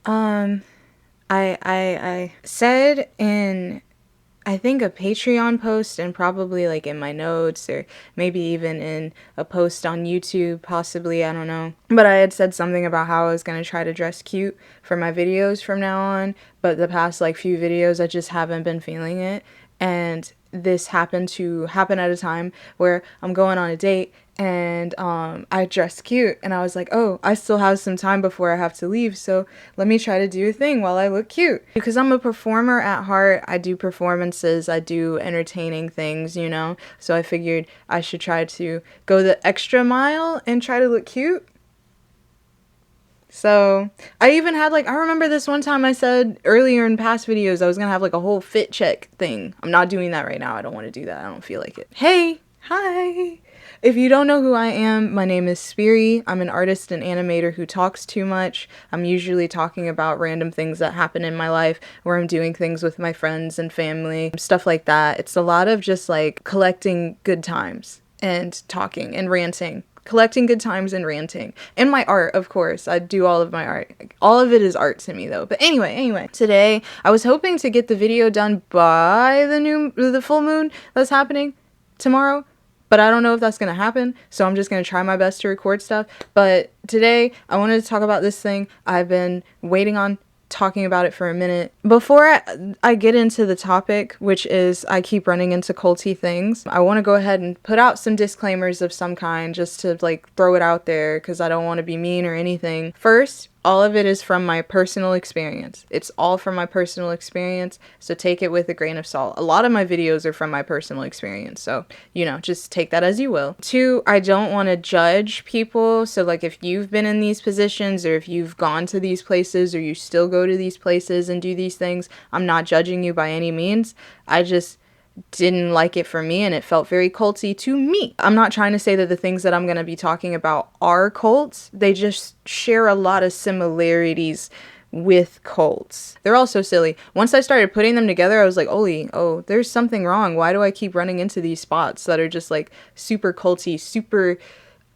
Um, I said in, I think, a Patreon post, and probably like in my notes, or maybe even in a post on YouTube, possibly, I don't know. But I had said something about how I was going to try to dress cute for my videos from now on, but the past like few videos I just haven't been feeling it. And this happened to happen at a time where I'm going on a date, and I dressed cute, and I was like, oh, I still have some time before I have to leave, so let me try to do a thing while I look cute. Because I'm a performer at heart, I do performances, I do entertaining things, you know, so I figured I should try to go the extra mile and try to look cute. So I even had like, I remember this one time I said earlier in past videos I was gonna have like a whole fit check thing. I'm not doing that right now. I don't want to do that. I don't feel like it. Hey, hi. If you don't know who I am, my name is Spiri. I'm an artist and animator who talks too much. I'm usually talking about random things that happen in my life, where I'm doing things with my friends and family, stuff like that. It's a lot of just like collecting good times and talking and ranting. Collecting good times and ranting. And my art, of course. I do all of my art. All of it is art to me, though. But anyway, today I was hoping to get the video done by the full moon that's happening tomorrow. But I don't know if that's going to happen, so I'm just going to try my best to record stuff. But today, I wanted to talk about this thing I've been waiting on talking about it for a minute. Before I get into the topic, which is I keep running into culty things, I want to go ahead and put out some disclaimers of some kind, just to like throw it out there, because I don't want to be mean or anything. First, all of it is from my personal experience. It's all from my personal experience, so take it with a grain of salt. A lot of my videos are from my personal experience, so, you know, just take that as you will. Two, I don't want to judge people, so like if you've been in these positions, or if you've gone to these places, or you still go to these places and do these things, I'm not judging you by any means. I just didn't like it for me, and it felt very culty to me. I'm not trying to say that the things that I'm going to be talking about are cults. They just share a lot of similarities with cults. They're all so silly. Once I started putting them together, I was like, oh, there's something wrong. Why do I keep running into these spots that are just like super culty, super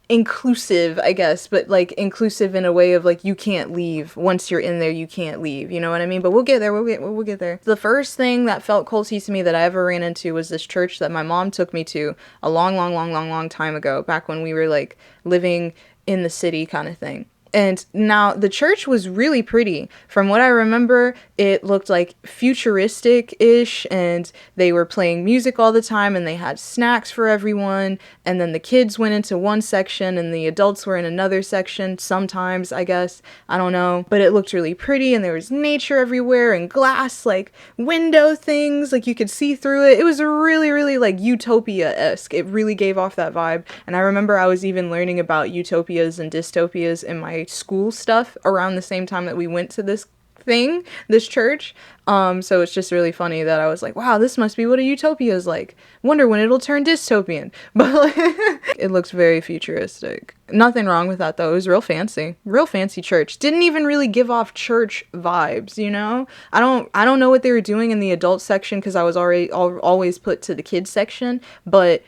inclusive, I guess, but like inclusive in a way of like you can't leave. Once you're in there, you can't leave, you know what I mean? But we'll get there. We'll get there. The first thing that felt culty to me that I ever ran into was this church that my mom took me to a long time ago, back when we were like living in the city kind of thing. And now the church was really pretty. From what I remember, it looked like futuristic-ish, and they were playing music all the time, and they had snacks for everyone, and then the kids went into one section and the adults were in another section sometimes, I guess. I don't know. But it looked really pretty, and there was nature everywhere and glass, like, window things, like you could see through it. It was really like utopia-esque. It really gave off that vibe. And I remember I was even learning about utopias and dystopias in my school stuff around the same time that we went to this church. So it's just really funny that I was like, wow, this must be what a utopia is like. Wonder when it'll turn dystopian. But like, it looks very futuristic. Nothing wrong with that though. It was real fancy church. Didn't even really give off church vibes, you know? I don't know what they were doing in the adult section, because I was always put to the kids section, but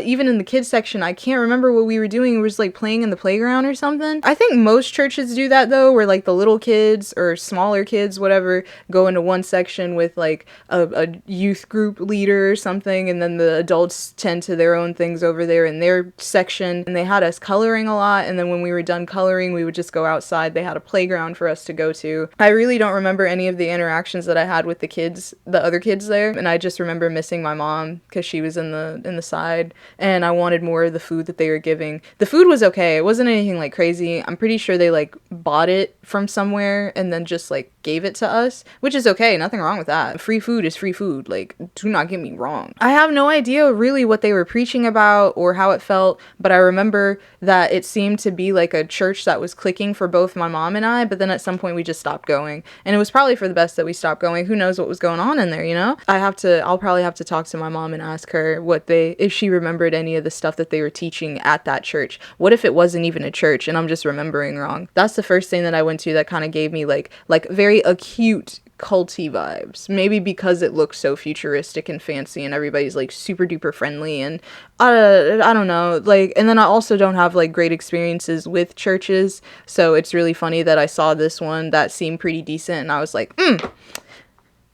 even in the kids section, I can't remember what we were doing. We were just like playing in the playground or something. I think most churches do that though, where like the little kids or smaller kids, whatever, go into one section with like a youth group leader or something, and then the adults tend to their own things over there in their section. And they had us coloring a lot, and then when we were done coloring, we would just go outside. They had a playground for us to go to. I really don't remember any of the interactions that I had with the other kids there, and I just remember missing my mom because she was in the side. And I wanted more of the food that they were giving. The food was okay. It wasn't anything like crazy. I'm pretty sure they like bought it from somewhere and then just like gave it to us, which is okay. Nothing wrong with that. Free food is free food. Like, do not get me wrong. I have no idea really what they were preaching about or how it felt, but I remember that it seemed to be like a church that was clicking for both my mom and I, but then at some point we just stopped going. And it was probably for the best that we stopped going. Who knows what was going on in there, you know? I'll probably have to talk to my mom and ask her if she remembered any of the stuff that they were teaching at that church. What if it wasn't even a church and I'm just remembering wrong? That's the first thing that I went to that kind of gave me like very acute culty vibes. Maybe because it looks so futuristic and fancy and everybody's like super duper friendly, and I don't know, like, and then I also don't have like great experiences with churches, so it's really funny that I saw this one that seemed pretty decent and I was like,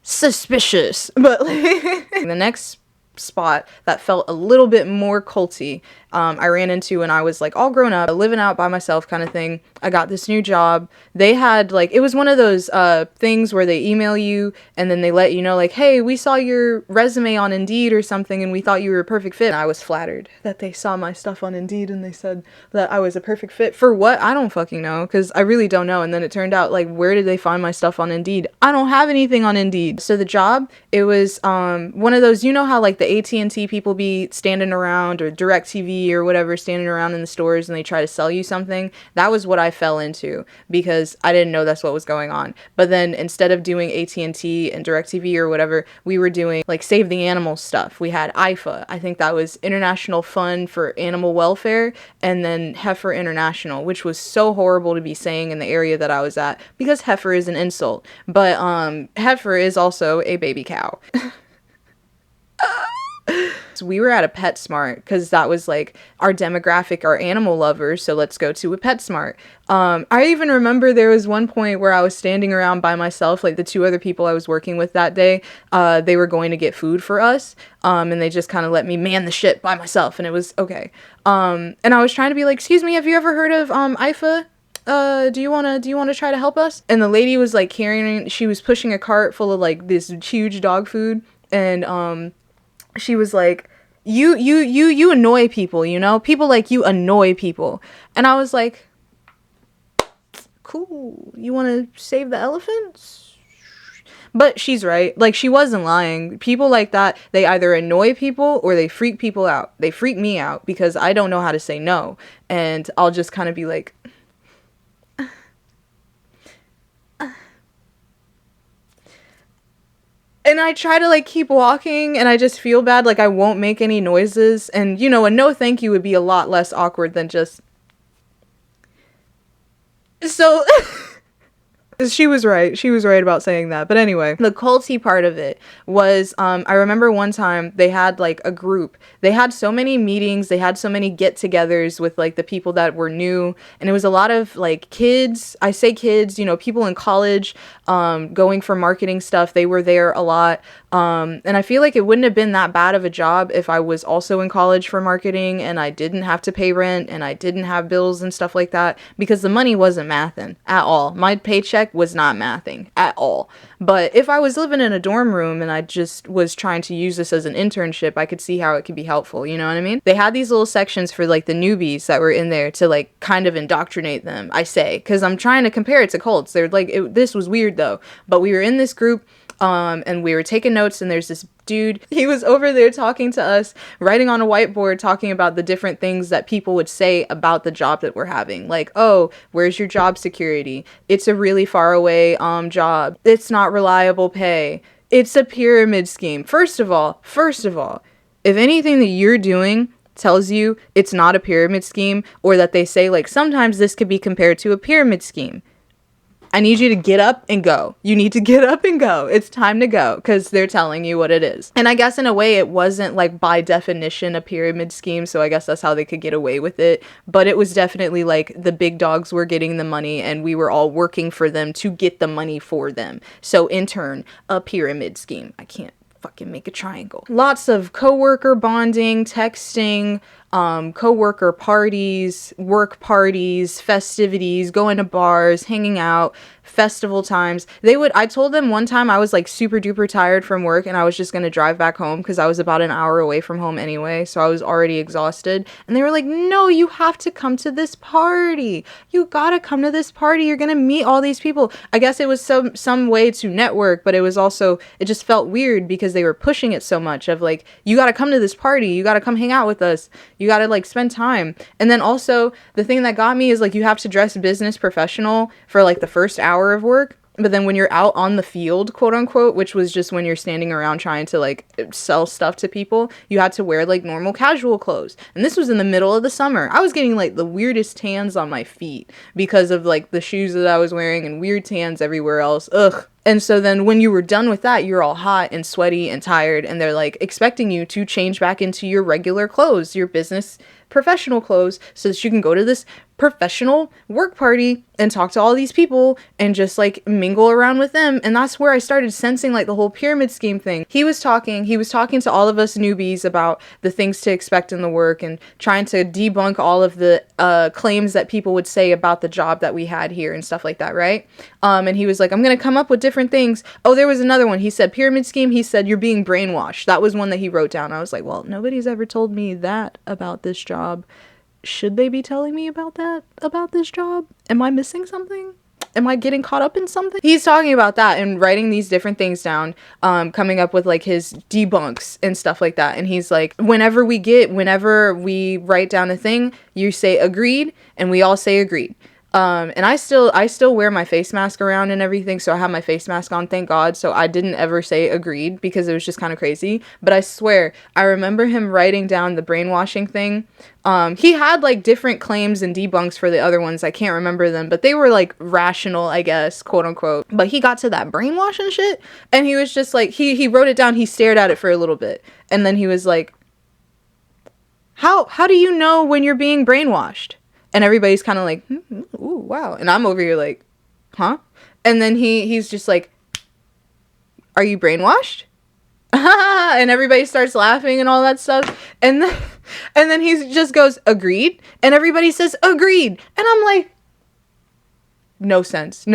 suspicious. But like, the next spot that felt a little bit more culty, I ran into when I was like all grown up, living out by myself kind of thing. I got this new job. They had like, it was one of those things where they email you and then they let you know like, hey, we saw your resume on Indeed or something and we thought you were a perfect fit. And I was flattered that they saw my stuff on Indeed and they said that I was a perfect fit for what? I don't fucking know, because I really don't know. And then it turned out like, where did they find my stuff on Indeed? I don't have anything on Indeed. So the job, it was one of those, you know how like the AT&T people be standing around, or DirecTV or whatever, standing around in the stores and they try to sell you something? That was what I fell into because I didn't know that's what was going on. But then instead of doing AT&T and DirecTV or whatever, we were doing like Save the Animals stuff. We had IFA. I think that was International Fund for Animal Welfare, and then Heifer International, which was so horrible to be saying in the area that I was at because heifer is an insult. But heifer is also a baby cow. So we were at a PetSmart because that was like our demographic, our animal lovers, so let's go to a PetSmart. I even remember there was one point where I was standing around by myself, like the two other people I was working with that day, they were going to get food for us, and they just kind of let me man the shit by myself, and it was okay. And I was trying to be like, excuse me, have you ever heard of IFA? Do you want to try to help us? And the lady was like she was pushing a cart full of like this huge dog food, and she was like, you annoy people, you know? People like you annoy people. And I was like, cool. You want to save the elephants? But she's right. Like, she wasn't lying. People like that, they either annoy people or they freak people out. They freak me out because I don't know how to say no. And I'll just kind of be like, and I try to like keep walking and I just feel bad, like I won't make any noises, and you know, a no thank you would be a lot less awkward than just so. She was right about saying that. But anyway, the culty part of it was, I remember one time they had like a group. They had so many meetings. They had so many get-togethers with like the people that were new. And it was a lot of like kids. I say kids, you know, people in college, going for marketing stuff. They were there a lot. And I feel like it wouldn't have been that bad of a job if I was also in college for marketing and I didn't have to pay rent and I didn't have bills and stuff like that, because the money wasn't mathing at all. My paycheck was not mathing at all. But if I was living in a dorm room and I just was trying to use this as an internship, I could see how it could be helpful, you know what I mean? They had these little sections for like the newbies that were in there to like kind of indoctrinate them, I say, because I'm trying to compare it to cults. They're like, this was weird though, but we were in this group, and we were taking notes, and there's this dude, he was over there talking to us, writing on a whiteboard, talking about the different things that people would say about the job that we're having. Like, oh, where's your job security? It's a really far away job. It's not reliable pay. It's a pyramid scheme. First of all, if anything that you're doing tells you it's not a pyramid scheme, or that they say like sometimes this could be compared to a pyramid scheme, I need you to get up and go. You need to get up and go. It's time to go, because they're telling you what it is. And I guess in a way it wasn't like by definition a pyramid scheme, so I guess that's how they could get away with it. But it was definitely like the big dogs were getting the money and we were all working for them to get the money for them. So in turn, a pyramid scheme. I can't fucking make a triangle. Lots of coworker bonding, texting, co-worker parties, work parties, festivities, going to bars, hanging out, festival times. I told them one time I was like super duper tired from work and I was just going to drive back home because I was about an hour away from home anyway, so I was already exhausted. And they were like, no, you have to come to this party. You gotta come to this party. You're gonna meet all these people. I guess it was some way to network, but it was also, it just felt weird because they were pushing it so much of like, you gotta come to this party. You gotta come hang out with us. You gotta like spend time. And then also the thing that got me is like, you have to dress business professional for like the first hour of work. But then when you're out on the field, quote unquote, which was just when you're standing around trying to like sell stuff to people, you had to wear like normal casual clothes. And this was in the middle of the summer. I was getting like the weirdest tans on my feet because of like the shoes that I was wearing and weird tans everywhere else. Ugh. And so then when you were done with that, you're all hot and sweaty and tired, and they're like expecting you to change back into your regular clothes, your business professional clothes, so that you can go to this professional work party and talk to all these people and just like mingle around with them. And that's where I started sensing like the whole pyramid scheme thing. He was talking to all of us newbies about the things to expect in the work and trying to debunk all of the claims that people would say about the job that we had here and stuff like that, right? And he was like, I'm gonna come up with different things. Oh, there was another one. He said pyramid scheme. He said you're being brainwashed. That was one that he wrote down. I was like, well, nobody's ever told me that about this job. Should they be telling me about that, about this job? Am I missing something? Am I getting caught up in something? He's talking about that and writing these different things down, coming up with like his debunks and stuff like that. And he's like, whenever we write down a thing, you say agreed, and we all say agreed. And I still wear my face mask around and everything, so I have my face mask on, thank God, so I didn't ever say agreed because it was just kind of crazy. But I swear, I remember him writing down the brainwashing thing. He had like different claims and debunks for the other ones, I can't remember them, but they were like rational, I guess, quote unquote. But he got to that brainwashing shit, and he was just like, he wrote it down, he stared at it for a little bit, and then he was like, how do you know when you're being brainwashed? And everybody's kind of like, ooh, wow. And I'm over here like, huh? And then he's just like, are you brainwashed? And everybody starts laughing and all that stuff. And then he just goes, agreed. And everybody says, agreed. And I'm like, no sense.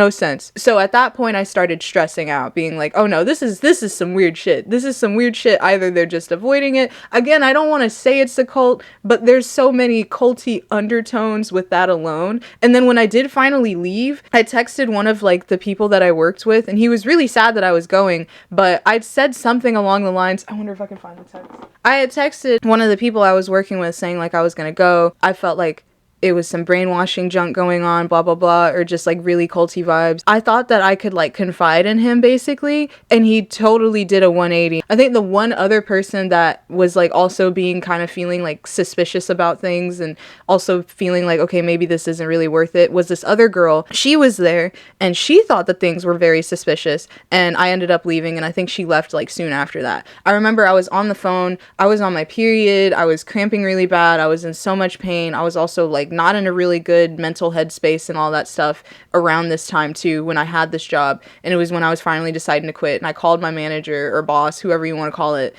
So at that point I started stressing out, being like, oh no, this is some weird shit. Either they're just avoiding it. Again, I don't want to say it's a cult, but there's so many culty undertones with that alone. And then when I did finally leave, I texted one of like the people that I worked with, and he was really sad that I was going, but I'd said something along the lines, I wonder if I can find the text. I had texted one of the people I was working with saying like I was gonna go. I felt like it was some brainwashing junk going on, blah, blah, blah, or just like really culty vibes. I thought that I could like confide in him basically, and he totally did a 180. I think the one other person that was like also being kind of feeling like suspicious about things and also feeling like, okay, maybe this isn't really worth it, was this other girl. She was there and she thought that things were very suspicious, and I ended up leaving, and I think she left like soon after that. I remember I was on the phone, I was on my period, I was cramping really bad, I was in so much pain, I was also like not in a really good mental headspace and all that stuff around this time too, when I had this job. And it was when I was finally deciding to quit, and I called my manager or boss, whoever you want to call it,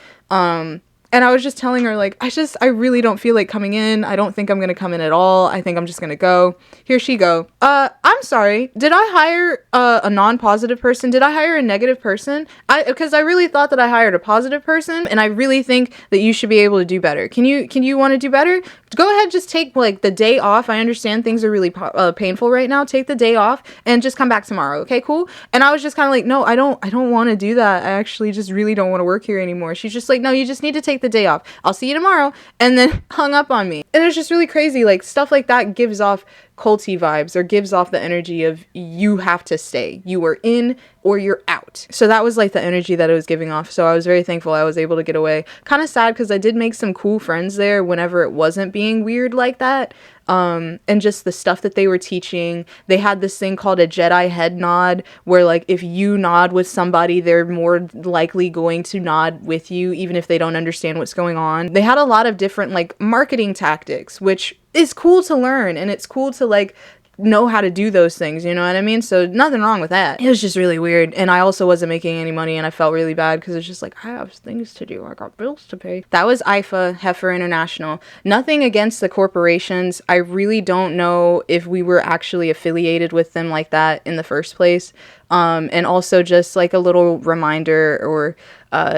and I was just telling her like, I really don't feel like coming in. I don't think I'm gonna come in at all. I think I'm just gonna go. Here she go. I'm sorry, did I hire a non-positive person? Did I hire a negative person? Because I really thought that I hired a positive person, and I really think that you should be able to do better. Can you want to do better? Go ahead, just take like the day off. I understand things are really painful right now. Take the day off and just come back tomorrow. Okay, cool. And I was just kind of like, no, I don't want to do that. I actually just really don't want to work here anymore. She's just like, no, you just need to take the day off. I'll see you tomorrow. And then hung up on me. And it's just really crazy. Like stuff like that gives off culty vibes, or gives off the energy of you have to stay. You are in or you're out. So that was like the energy that it was giving off. So I was very thankful I was able to get away. Kind of sad because I did make some cool friends there whenever it wasn't being weird like that. And just the stuff that they were teaching. They had this thing called a Jedi head nod, where like if you nod with somebody, they're more likely going to nod with you, even if they don't understand what's going on. They had a lot of different like marketing tactics, which is cool to learn, and it's cool to like know how to do those things, you know what I mean? So nothing wrong with that. It was just really weird, and I also wasn't making any money, and I felt really bad because it's just like, I have things to do, I got bills to pay. That was IFA, Heifer International. Nothing against the corporations. I really don't know if we were actually affiliated with them like that in the first place. And also just like a little reminder or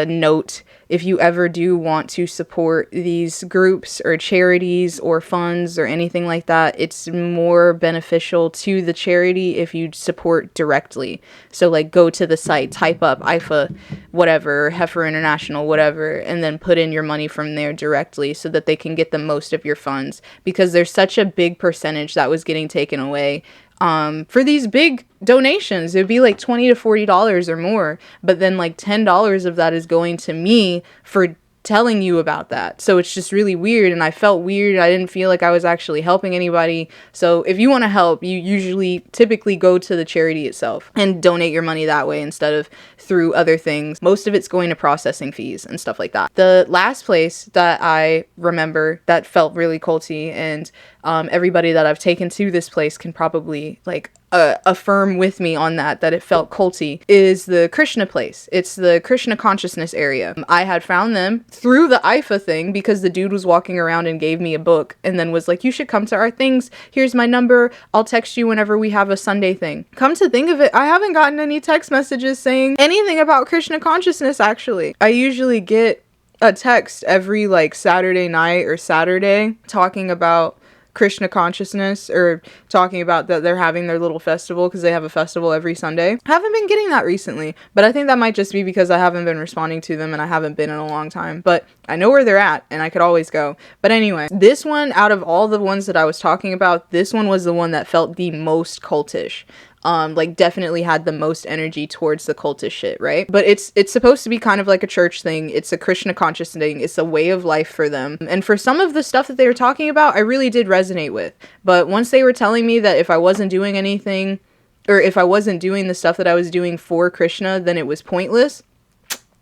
note, if you ever do want to support these groups or charities or funds or anything like that, it's more beneficial to the charity if you support directly. So like go to the site, type up IFA, whatever, Heifer International, whatever, and then put in your money from there directly so that they can get the most of your funds, because there's such a big percentage that was getting taken away for these big donations. It would be like $20 to $40 or more, but then like $10 of that is going to me for telling you about that. So it's just really weird, and I felt weird. I didn't feel like I was actually helping anybody. So if you want to help, you usually typically go to the charity itself and donate your money that way instead of through other things. Most of it's going to processing fees and stuff like that. The last place that I remember that felt really culty, and everybody that I've taken to this place can probably like affirm with me on that it felt culty, is the Krishna place. It's the Krishna consciousness area. I had found them through the IFA thing because the dude was walking around and gave me a book and then was like, you should come to our things. Here's my number. I'll text you whenever we have a Sunday thing. Come to think of it, I haven't gotten any text messages saying anything about Krishna consciousness, actually. I usually get a text every like Saturday night or Saturday talking about Krishna consciousness, or talking about that they're having their little festival, because they have a festival every Sunday. I haven't been getting that recently, but I think that might just be because I haven't been responding to them and I haven't been in a long time, but I know where they're at and I could always go. But anyway, this one, out of all the ones that I was talking about, this one was the one that felt the most cultish. Like definitely had the most energy towards the cultist shit, right? But it's supposed to be kind of like a church thing. It's a Krishna conscious thing. It's a way of life for them. And for some of the stuff that they were talking about, I really did resonate with. But once they were telling me that if I wasn't doing anything, or if I wasn't doing the stuff that I was doing for Krishna, then it was pointless.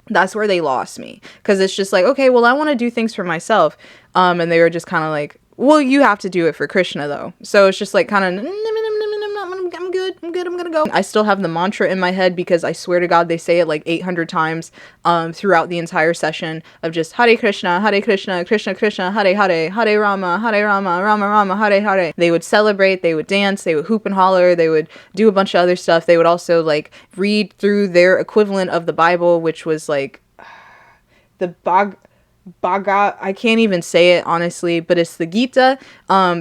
That's where they lost me. Because it's just like, okay, well, I want to do things for myself. And they were just kind of like, well, you have to do it for Krishna though. So it's just like kind of, I'm good, I'm gonna go. I still have the mantra in my head because I swear to God they say it like 800 times throughout the entire session of just Hare Krishna, Krishna Krishna, Hare Hare, Hare Rama, Rama Rama, Hare Hare. They would celebrate, they would dance, they would hoop and holler, they would do a bunch of other stuff. They would also like read through their equivalent of the Bible, which was like the Bhagat, I can't even say it honestly, but it's the Gita.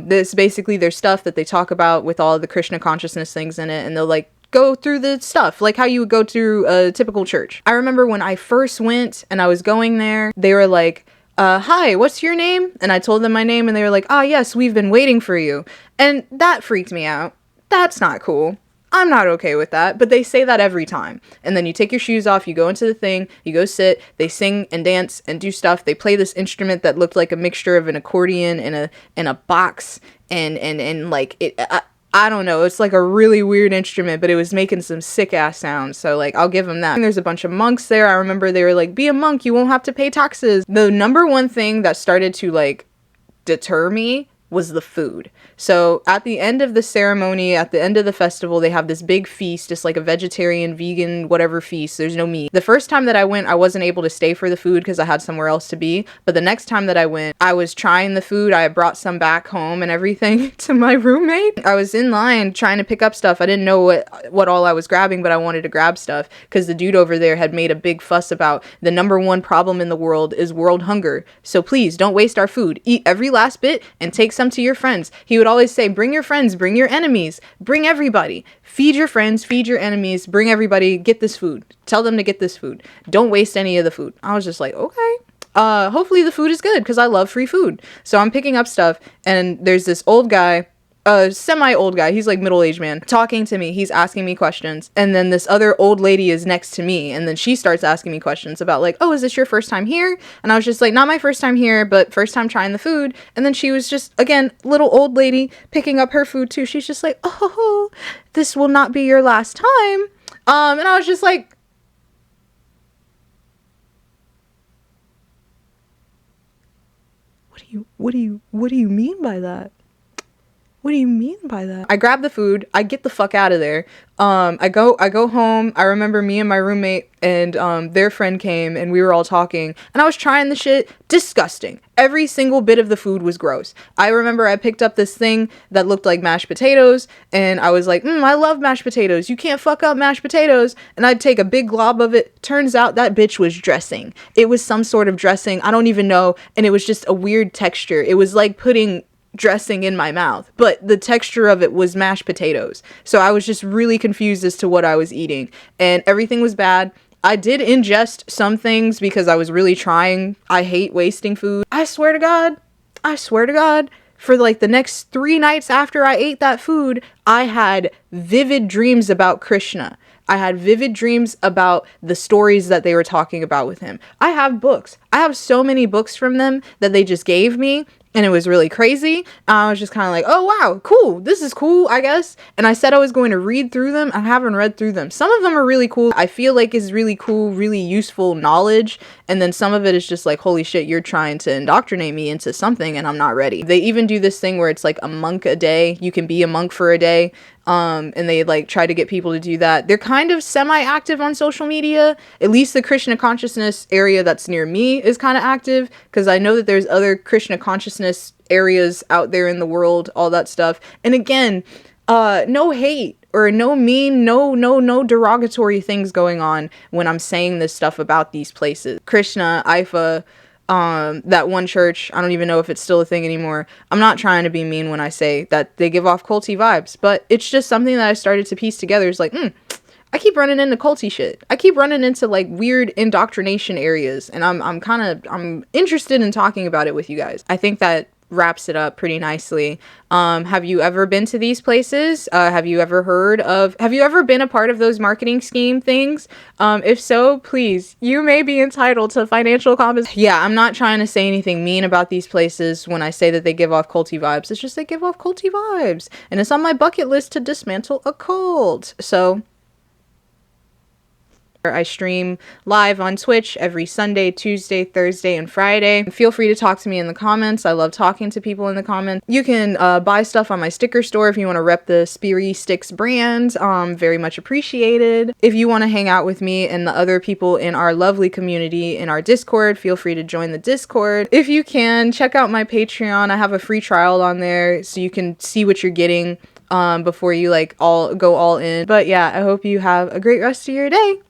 This basically their stuff that they talk about with all the Krishna consciousness things in it, and they'll like go through the stuff like how you would go through a typical church. I remember when I first went and I was going there, they were like, hi, what's your name? And I told them my name and they were like, ah, yes, we've been waiting for you. And that freaked me out. That's not cool. I'm not okay with that, but they say that every time. And then you take your shoes off, you go into the thing, you go sit, they sing and dance and do stuff. They play this instrument that looked like a mixture of an accordion and a box and like it. I don't know. It's like a really weird instrument, but it was making some sick ass sounds. So like, I'll give them that. And there's a bunch of monks there. I remember they were like, be a monk, you won't have to pay taxes. The number one thing that started to like deter me was the food. So at the end of the ceremony, at the end of the festival, they have this big feast, just like a vegetarian, vegan, whatever feast. There's no meat. The first time that I went, I wasn't able to stay for the food because I had somewhere else to be. But the next time that I went, I was trying the food. I brought some back home and everything to my roommate. I was in line trying to pick up stuff. I didn't know what all I was grabbing, but I wanted to grab stuff because the dude over there had made a big fuss about the number one problem in the world is world hunger. So please don't waste our food. Eat every last bit and take some to your friends. He would always say, bring your friends, bring your enemies, bring everybody. Feed your friends, feed your enemies, bring everybody, get this food. Tell them to get this food. Don't waste any of the food. I was just like, okay. Hopefully the food is good because I love free food. So I'm picking up stuff and there's this old guy, semi-old guy, he's like middle-aged man, talking to me. He's asking me questions. And then this other old lady is next to me. And then she starts asking me questions about like, oh, is this your first time here? And I was just like, not my first time here, but first time trying the food. And then she was just, again, little old lady picking up her food too. She's just like, oh, this will not be your last time. And I was just like, what do you mean by that? What do you mean by that? I grab the food. I get the fuck out of there. I go home. I remember me and my roommate and their friend came and we were all talking and I was trying the shit. Disgusting. Every single bit of the food was gross. I remember I picked up this thing that looked like mashed potatoes and I was like, I love mashed potatoes. You can't fuck up mashed potatoes. And I'd take a big glob of it. Turns out that bitch was dressing. It was some sort of dressing. I don't even know. And it was just a weird texture. It was like putting dressing in my mouth, but the texture of it was mashed potatoes. So I was just really confused as to what I was eating and everything was bad. I did ingest some things because I was really trying. I hate wasting food. I swear to God, for like the next 3 nights after I ate that food, I had vivid dreams about Krishna. I had vivid dreams about the stories that they were talking about with him. I have books. I have so many books from them that they just gave me, and it was really crazy. I was just kind of like, oh wow, cool, this is cool, I guess. And I said I was going to read through them. I haven't read through them. Some of them are really cool. I feel like is really cool, really useful knowledge. And then some of it is just like, holy shit, you're trying to indoctrinate me into something and I'm not ready. They even do this thing where it's like a monk a day. You can be a monk for a day. And they like try to get people to do that. They're kind of semi-active on social media. At least the Krishna consciousness area that's near me is kind of active, because I know that there's other Krishna consciousness areas out there in the world, all that stuff. And again, no hate or no mean, no derogatory things going on when I'm saying this stuff about these places. Krishna, Ifa, that one church, I don't even know if it's still a thing anymore. I'm not trying to be mean when I say that they give off culty vibes, but it's just something that I started to piece together. It's like, I keep running into culty shit. I keep running into like weird indoctrination areas, and I'm interested in talking about it with you guys. I think that wraps it up pretty nicely. Have you ever been to these places? Have you ever been a part of those marketing scheme things? If so, please, you may be entitled to financial compensation. Yeah, I'm not trying to say anything mean about these places when I say that they give off culty vibes. It's just they give off culty vibes, and it's on my bucket list to dismantle a cult. So I stream live on Twitch every Sunday, Tuesday, Thursday, and Friday. Feel free to talk to me in the comments. I love talking to people in the comments. You can buy stuff on my sticker store if you want to rep the Speary Sticks brand. Very much appreciated. If you want to hang out with me and the other people in our lovely community in our Discord, feel free to join the Discord. If you can, check out my Patreon. I have a free trial on there so you can see what you're getting before you like go all in. But yeah, I hope you have a great rest of your day.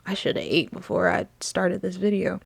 I should have ate before I started this video.